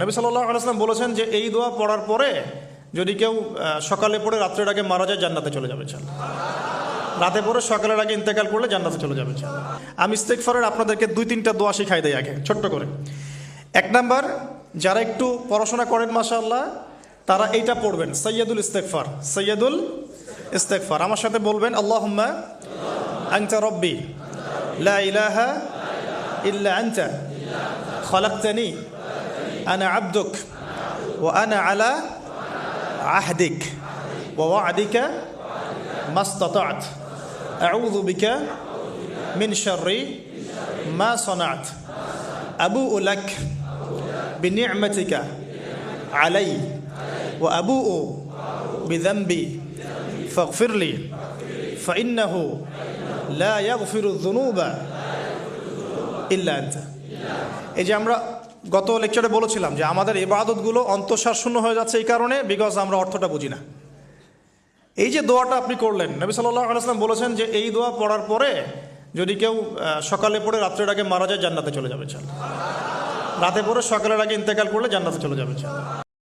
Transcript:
নবী সাল্লাল্লাহু আলাইহি ওয়াসাল্লাম বলেছেন যে এই দোয়া পড়ার পরে যদি কেউ সকালে পড়ে রাত্রের আগে মারা যায় জান্নাতে চলে যাবে ইনশাআল্লাহ। রাতে পড়ে সকালের আগে ইন্তেকাল করলে জান্নাতে চলে যাবে ইনশাআল্লাহ। আমি ইস্তেগফারের আপনাদেরকে 2-3টা দোয়া শিখাই দেই আগে ছোট্ট করে। 1 নাম্বার, যারা একটু পড়াশোনা করেন মাশাআল্লাহ তারা এইটা পড়বেন, সাইয়্যিদুল ইস্তেগফার। সাইয়্যিদুল ইস্তেগফার আমার সাথে বলবেন, আল্লাহুম্মা আনতা রাব্বি লা ইলাহা ইল্লা আনতা খালাকতানি আনা আবদুক ওয়া আনা আলা আহদিক ওয়া ওয়া'দিকা মাস্তাতা'ত আউযু বিকা মিন শাররি মা সানা'ত আবু'ু লাক বিনি'মাতিকা আলাই ওয়া আবু'ু বিযানবি ফাগফিরলি ফাইন্নাহু লা ইয়াগফিরু যুনুবা ইল্লা আনতা। এই যে আমরা গত লেকচারে বলেছিলাম যে আমাদের ইবাদতগুলো অন্তঃসার শূন্য হয়ে যাচ্ছে এই কারণে, বিকজ আমরা অর্থটা বুঝি না। এই যে দোয়াটা আপনি করলেন, নবী সাল্লাল্লাহু আলাইহি ওয়াসাল্লাম বলেছেন যে এই দোয়া পড়ার পরে যদি কেউ সকালে পড়ে রাত্রের আগে মারা যায় জান্নাতে চলে যাবে ইনশাআল্লাহ। রাতে পড়ে সকালের আগে ইন্তেকাল করলে জান্নাতে চলে যাবে ইনশাআল্লাহ।